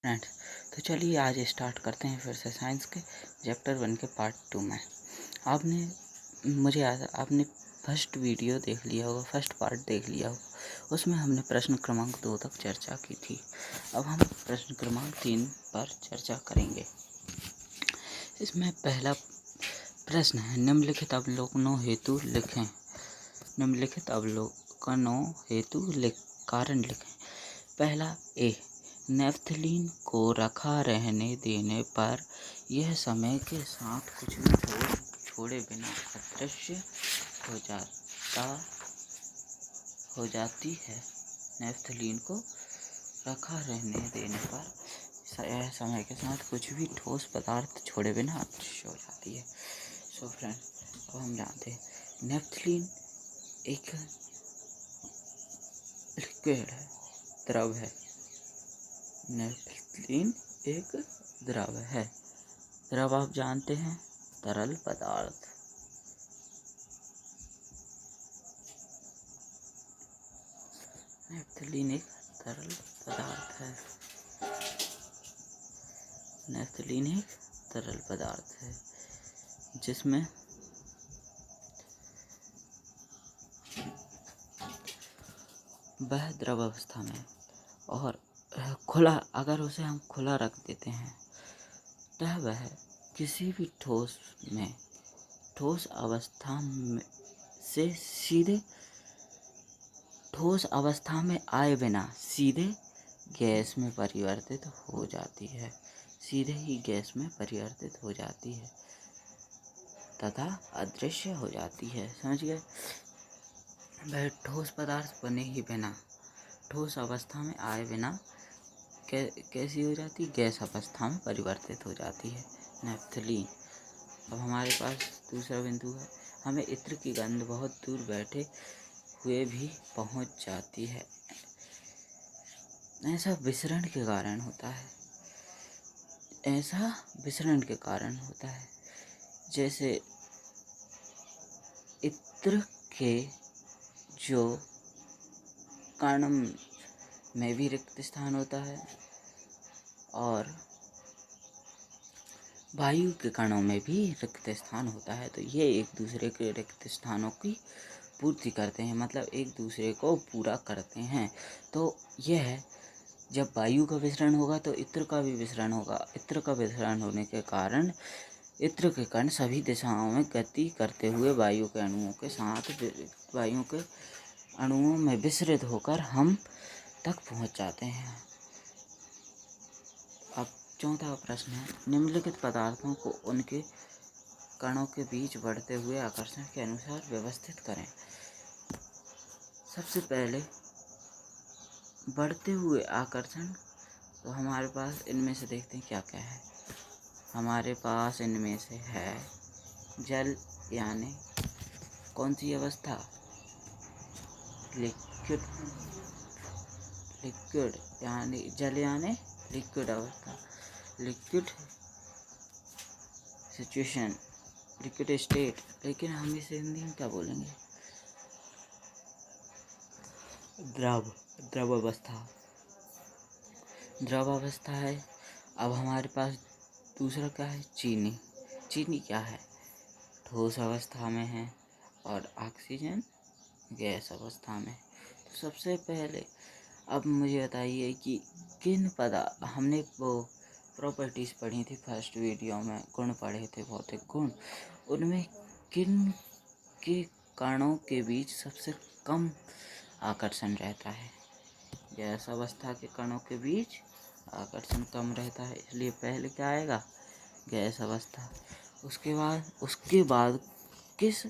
Friends, तो चलिए आज स्टार्ट करते हैं फिर से साइंस के चैप्टर 1 के पार्ट 2 में। आपने फर्स्ट वीडियो देख लिया होगा, फर्स्ट पार्ट देख लिया होगा। उसमें हमने प्रश्न क्रमांक 2 तक चर्चा की थी। अब हम प्रश्न क्रमांक 3 पर चर्चा करेंगे। इसमें पहला प्रश्न है, निम्नलिखित अवलोकनों हेतु लिखें। निम्नलिखित अवलोकनों हेतु कारण लिखें। पहला ए, नेफ्थलीन को रखा रहने देने पर यह समय के साथ कुछ भी छोड़े बिना अदृश्य हो जाती है। नेफ्थलीन को रखा रहने देने पर यह समय के साथ कुछ भी ठोस पदार्थ छोड़े बिना अदृश्य हो जाती है। सो फ्रेंड, अब हम जानते हैं नेफ्थलीन एक लिक्विड है, द्रव है। नेफ्थलीन एक द्रव है। द्रव आप जानते हैं, तरल पदार्थ। नेफ्थलीन एक तरल पदार्थ है। नेफ्थलीन एक तरल पदार्थ है जिसमें वह द्रव अवस्था में और खुला, अगर उसे हम खुला रख देते हैं तो वह किसी भी ठोस अवस्था में से सीधे ठोस अवस्था में आए बिना सीधे गैस में परिवर्तित हो जाती है। सीधे ही गैस में परिवर्तित हो जाती है तथा अदृश्य हो जाती है। समझ गए? वह ठोस पदार्थ बने ही बिना, ठोस अवस्था में आए बिना कैसी हो जाती? गैस अवस्था में परिवर्तित हो जाती है नेफ्थलीन। अब हमारे पास दूसरा बिंदु है, हमें इत्र की गंध बहुत दूर बैठे हुए भी पहुंच जाती है। ऐसा विसरण के कारण होता है। ऐसा विसरण के कारण होता है जैसे इत्र के जो कण में भी रिक्त स्थान होता है और वायु के कणों में भी रिक्त स्थान होता है, तो ये एक दूसरे के रिक्त स्थानों की पूर्ति करते हैं, मतलब एक दूसरे को पूरा करते हैं। तो यह जब वायु का विसरण होगा तो इत्र का भी विसरण होगा। इत्र का विसरण होने के कारण इत्र के कण सभी दिशाओं में गति करते हुए वायु के अणुओं में विसरित होकर हम तक पहुंच जाते हैं। अब चौथा प्रश्न है, निम्नलिखित पदार्थों को उनके कणों के बीच बढ़ते हुए आकर्षण के अनुसार व्यवस्थित करें। सबसे पहले बढ़ते हुए आकर्षण, तो हमारे पास इनमें से देखते हैं क्या क्या है। हमारे पास इनमें से है जल, यानी कौन सी अवस्था? लिक्विड यानी जल यानी लिक्विड अवस्था, लिक्विड सिचुएशन, लिक्विड स्टेट। लेकिन हम इसे हिंदी में क्या बोलेंगे? द्रव अवस्था है। अब हमारे पास दूसरा क्या है? चीनी क्या है? ठोस अवस्था में है और ऑक्सीजन गैस अवस्था में। तो सबसे पहले अब मुझे बताइए कि हमने वो प्रॉपर्टीज पढ़ी थी फर्स्ट वीडियो में, गुण पढ़े थे, भौतिक गुण। उनमें किन के कणों के बीच सबसे कम आकर्षण रहता है? गैस अवस्था के कणों के बीच आकर्षण कम रहता है, इसलिए पहले क्या आएगा? गैस अवस्था। उसके बाद किस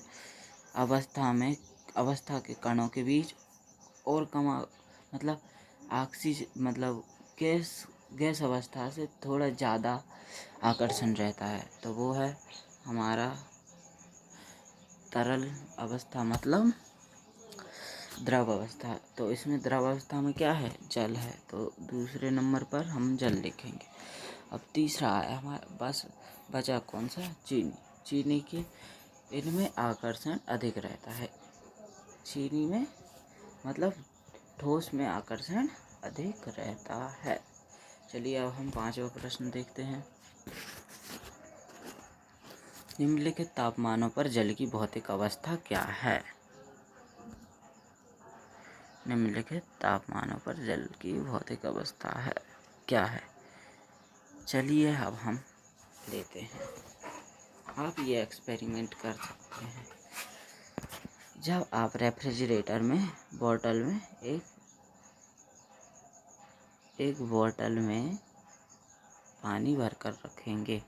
अवस्था के कणों के बीच और कम मतलब गैस अवस्था से थोड़ा ज़्यादा आकर्षण रहता है, तो वो है हमारा तरल अवस्था, मतलब द्रव अवस्था। तो इसमें द्रव अवस्था में क्या है? जल है, तो दूसरे नंबर पर हम जल लिखेंगे। अब तीसरा आया हमारे पास, बचा कौन सा? चीनी के इनमें आकर्षण अधिक रहता है। चीनी में मतलब ठोस में आकर्षण अधिक रहता है। चलिए अब हम 5वां प्रश्न देखते हैं। निम्नलिखित तापमानों पर जल की भौतिक अवस्था क्या है? निम्नलिखित तापमानों पर जल की भौतिक अवस्था है क्या है? चलिए अब हम लेते हैं। आप ये एक्सपेरिमेंट कर सकते हैं। जब आप रेफ्रिजरेटर में बोतल में एक बोतल में पानी भरकर रखेंगे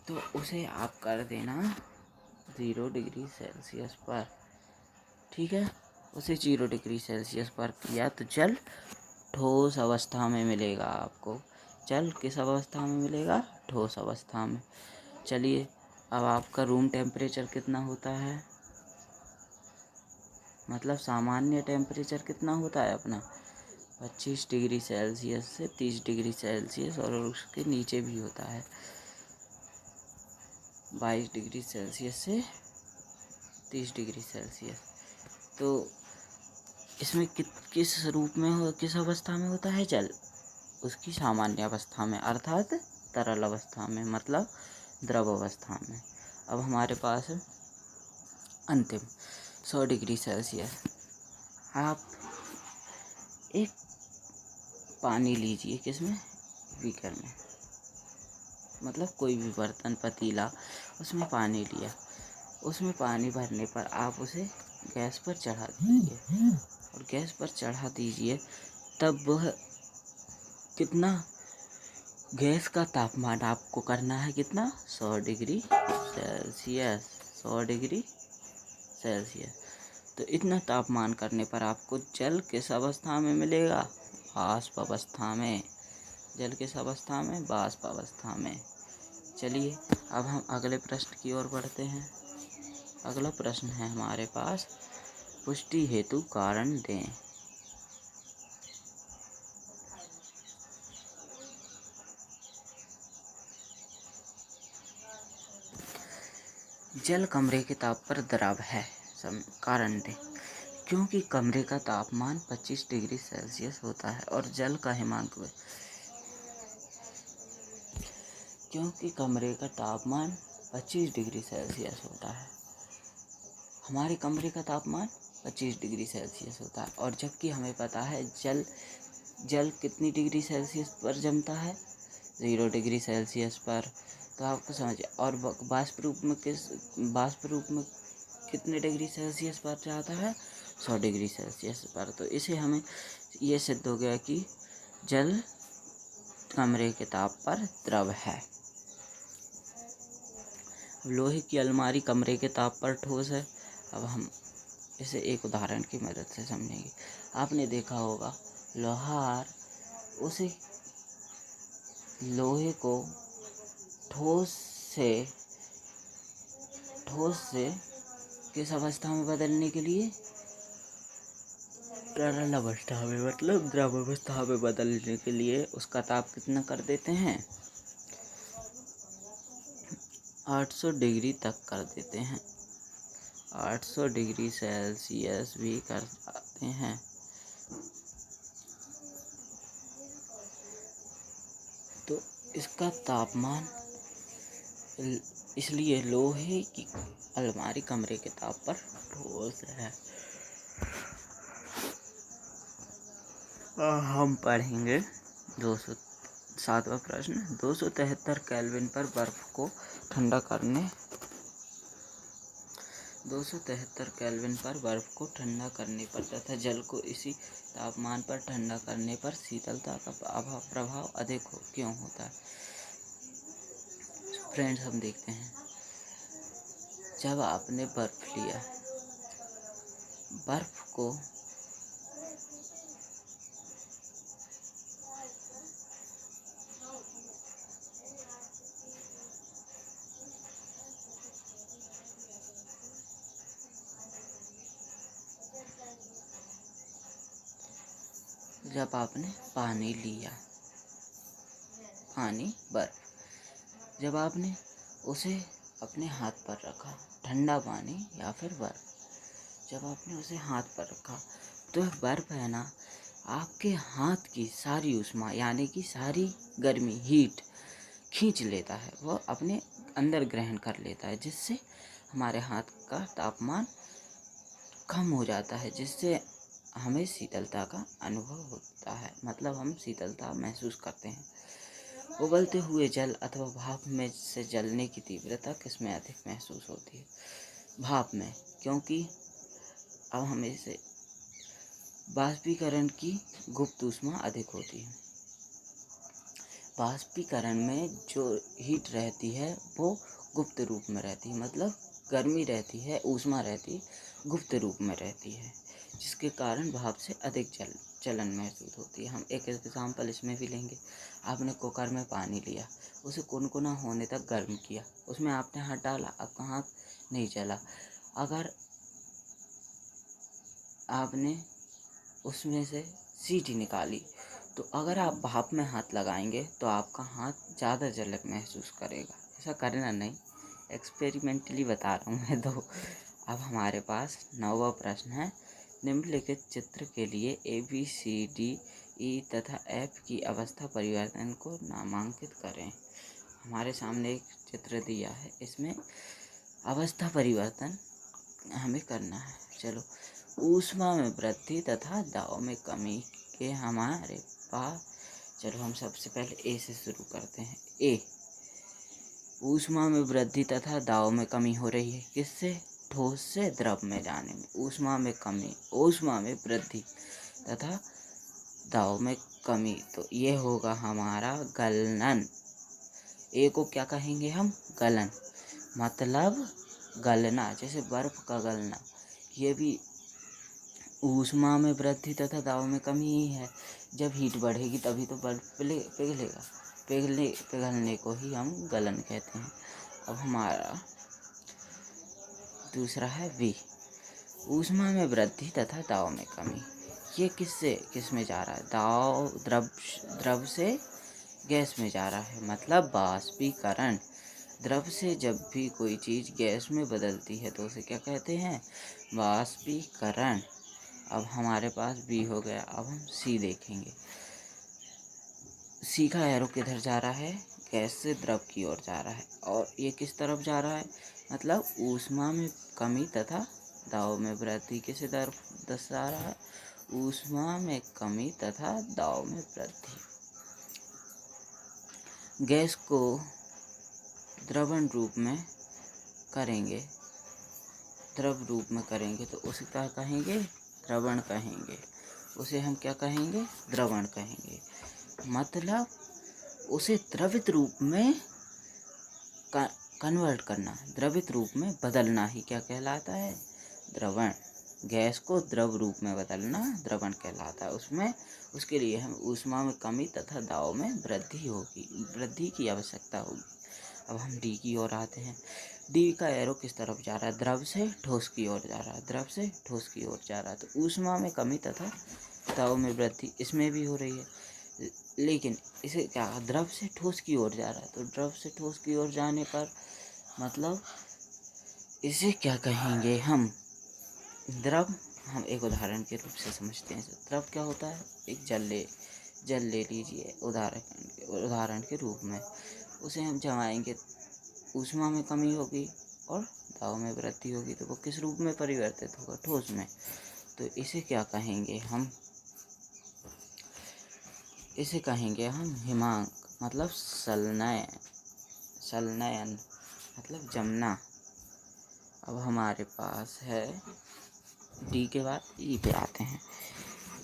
तो उसे आप कर देना 0 डिग्री सेल्सियस पर। ठीक है, उसे 0 डिग्री सेल्सियस पर किया तो जल ठोस अवस्था में मिलेगा आपको। जल किस अवस्था में मिलेगा? ठोस अवस्था में। चलिए अब आपका रूम टेम्परेचर कितना होता है, मतलब सामान्य टेम्परेचर कितना होता है अपना? 25 डिग्री सेल्सियस से 30 डिग्री सेल्सियस, और उसके नीचे भी होता है 22 डिग्री सेल्सियस से 30 डिग्री सेल्सियस। तो इसमें किस रूप में हो, किस अवस्था में होता है जल? उसकी सामान्य अवस्था में, अर्थात तरल अवस्था में, मतलब द्रव अवस्था में। अब हमारे पास अंतिम 100 डिग्री सेल्सियस। आप एक पानी लीजिए, किसमें? बीकर में, मतलब कोई भी बर्तन, पतीला, उसमें पानी लिया। उसमें पानी भरने पर आप उसे गैस पर चढ़ा दीजिए, और गैस पर चढ़ा दीजिए तब वह कितना, गैस का तापमान आपको करना है कितना? 100 डिग्री सेल्सियस। 100 degree Celsius. तो इतना तापमान करने पर आपको जल किस अवस्था में मिलेगा? वाष्प अवस्था में। जल किस अवस्था में? वाष्प अवस्था में। चलिए अब हम अगले प्रश्न की ओर बढ़ते हैं। अगला प्रश्न है हमारे पास, पुष्टि हेतु कारण दें। जल कमरे के ताप पर द्रव है, कारण दें। क्योंकि कमरे का तापमान 25 डिग्री सेल्सियस होता है और जल का हिमांक, क्योंकि कमरे का तापमान 25 डिग्री सेल्सियस होता है, हमारे कमरे का तापमान 25 डिग्री सेल्सियस होता है, और जबकि हमें पता है जल कितनी डिग्री सेल्सियस पर जमता है? 0 डिग्री सेल्सियस पर। तो आपको समझिए, और वाष्प रूप में कितने डिग्री सेल्सियस पर जाता है? 100 डिग्री सेल्सियस पर। तो इसे हमें ये सिद्ध हो गया कि जल कमरे के ताप पर द्रव है। लोहे की अलमारी कमरे के ताप पर ठोस है। अब हम इसे एक उदाहरण की मदद से समझेंगे। आपने देखा होगा लोहार उसे लोहे को ठोस से किस अवस्था में बदलने के लिए? तरल अवस्था में, मतलब द्रव अवस्था में बदलने के लिए उसका ताप कितना कर देते हैं? 800 डिग्री तक कर देते हैं। 800 डिग्री सेल्सियस भी कर जाते हैं। तो इसका तापमान, इसलिए लोहे की अलमारी कमरे के ताप पर ठोस है। हम पढ़ेंगे 207वां प्रश्न। 273 केल्विन पर बर्फ को ठंडा करने 273 केल्विन पर बर्फ को ठंडा करने पर तथा जल को इसी तापमान पर ठंडा करने पर शीतलता का प्रभाव अधिक क्यों होता है? फ्रेंड्स, हम देखते हैं, जब आपने बर्फ लिया, बर्फ को जब आपने पानी लिया, बर्फ, जब आपने उसे अपने हाथ पर रखा, ठंडा पानी या फिर बर्फ, जब आपने उसे हाथ पर रखा तो बर्फ है ना, आपके हाथ की सारी ऊष्मा यानी कि सारी गर्मी हीट खींच लेता है, वह अपने अंदर ग्रहण कर लेता है, जिससे हमारे हाथ का तापमान कम हो जाता है, जिससे हमें शीतलता का अनुभव होता है, मतलब हम शीतलता महसूस करते हैं। उबलते हुए जल अथवा भाप में से जलने की तीव्रता किसमें अधिक महसूस होती है? भाप में, क्योंकि अब हमें इसे बाष्पीकरण की गुप्त ऊष्मा अधिक होती है। बाष्पीकरण में जो हीट रहती है वो गुप्त रूप में रहती है, मतलब गर्मी रहती है, ऊष्मा रहती गुप्त रूप में रहती है, जिसके कारण भाप से अधिक जलन महसूस होती है। हम एक एग्जाम्पल इसमें भी लेंगे। आपने कुकर में पानी लिया, उसे कुनकुना होने तक गर्म किया, उसमें आपने हाथ डाला, आपका हाथ नहीं जला। अगर आपने उसमें से सीटी निकाली, तो अगर आप भाप में हाथ लगाएंगे तो आपका हाथ ज़्यादा जलन महसूस करेगा। ऐसा करना नहीं, एक्सपेरिमेंटली बता रहा हूँ मैं। तो अब हमारे पास 9वां प्रश्न है। निम्नलिखित चित्र के लिए ABCDE तथा F की अवस्था परिवर्तन को नामांकित करें। हमारे सामने एक चित्र दिया है, इसमें अवस्था परिवर्तन हमें करना है। चलो, ऊष्मा में वृद्धि तथा दाब में कमी के हमारे पास, चलो हम सबसे पहले ए से शुरू करते हैं। ए, ऊष्मा में वृद्धि तथा दाब में कमी हो रही है, किससे? ठोस से द्रव में जाने में। ऊष्मा में कमी, ऊष्मा में वृद्धि तथा दाब में कमी, तो ये होगा हमारा गलनन। ए को क्या कहेंगे हम? गलन, मतलब गलना, जैसे बर्फ का गलना। ये भी ऊष्मा में वृद्धि तथा दाब में कमी ही है। जब हीट बढ़ेगी तभी तो बर्फ पिघलेगा, पिघलने को ही हम गलन कहते हैं। अब हमारा दूसरा है बी, ऊष्मा में वृद्धि तथा दाब में कमी। ये किस में जा रहा है? दाब, द्रव से गैस में जा रहा है, मतलब बाष्पीकरण। द्रव से जब भी कोई चीज़ गैस में बदलती है तो उसे क्या कहते हैं? बाष्पीकरण। अब हमारे पास बी हो गया। अब हम सी देखेंगे। सी का एरो किधर जा रहा है? गैस से द्रव की ओर जा रहा है, और ये किस तरफ जा रहा है? मतलब ऊष्मा में कमी तथा दाब में वृद्धि किसे दर्शा रहा है? ऊष्मा में कमी तथा दाब में वृद्धि। गैस को द्रवण रूप में करेंगे, द्रव रूप में करेंगे तो उसे क्या कहेंगे? द्रवण कहेंगे। उसे हम क्या कहेंगे? द्रवण कहेंगे। मतलब उसे द्रवित रूप में कन्वर्ट करना, द्रवित रूप में बदलना ही क्या कहलाता है? द्रवण। गैस को द्रव रूप में बदलना द्रवण कहलाता है। उसके लिए हम ऊष्मा में कमी तथा दाब में वृद्धि की आवश्यकता होगी। अब हम डी की ओर आते हैं। डी का एरो किस तरफ जा रहा है? द्रव से ठोस की ओर जा रहा है, द्रव से ठोस की ओर जा रहा है। तो ऊष्मा में कमी तथा दाब में वृद्धि इसमें भी हो रही है, लेकिन इसे क्या, द्रव से ठोस की ओर जा रहा है, तो द्रव से ठोस की ओर जाने पर मतलब इसे क्या कहेंगे हम? द्रव। हम एक उदाहरण के रूप से समझते हैं। द्रव क्या होता है? एक जल ले लीजिए उदाहरण के रूप में। उसे हम जमाएंगे, ऊष्मा में कमी होगी और दाब में वृद्धि होगी, तो वो किस रूप में परिवर्तित होगा? ठोस में। तो इसे क्या कहेंगे हम? इसे कहेंगे हम हिमांक, मतलब संलयन मतलब जमना। अब हमारे पास है डी के बाद ई पे आते हैं।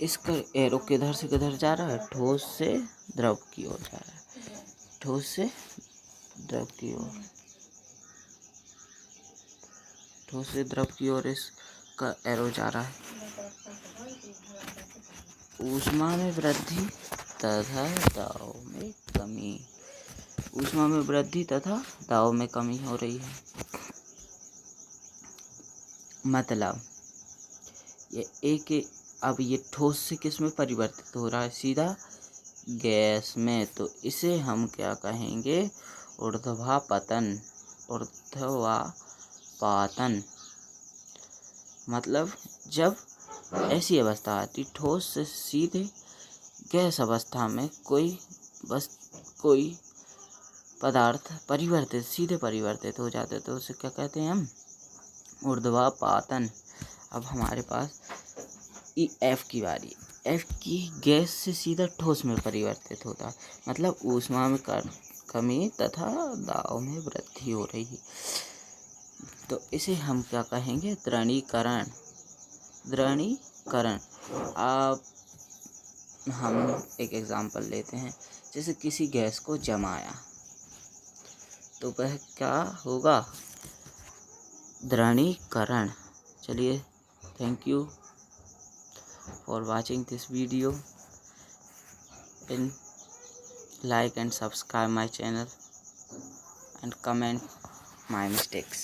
इसका एरो किधर से किधर जा रहा है? ठोस से द्रव की ओर जा रहा है, ठोस से द्रव की ओर, ठोस से द्रव की ओर इसका एरो जा रहा है। ऊष्मा में वृद्धि तथा दाब में कमी, ऊष्मा में वृद्धि तथा दाब में कमी हो रही है। मतलब ये एक, अब ये ठोस से किस में परिवर्तित हो रहा है? सीधा गैस में। तो इसे हम क्या कहेंगे? ऊर्ध्वापातन। ऊर्ध्वापातन मतलब जब ऐसी अवस्था आती ठोस से सीधे गैस अवस्था में कोई पदार्थ सीधे परिवर्तित हो जाते, तो उसे क्या कहते हैं हम? ऊर्ध्वपातन। अब हमारे पास एफ की बारी। एफ की गैस से सीधा ठोस में परिवर्तित होता है, मतलब ऊष्मा में कमी तथा दाब में वृद्धि हो रही है। तो इसे हम क्या कहेंगे? द्रवणीकरण। द्रवणीकरण। अब हम एक एग्जांपल लेते हैं, जैसे किसी गैस को जमाया तो वह क्या होगा? द्रवणीकरण। चलिए, thank you for watching this video and like and subscribe my channel and comment my mistakes.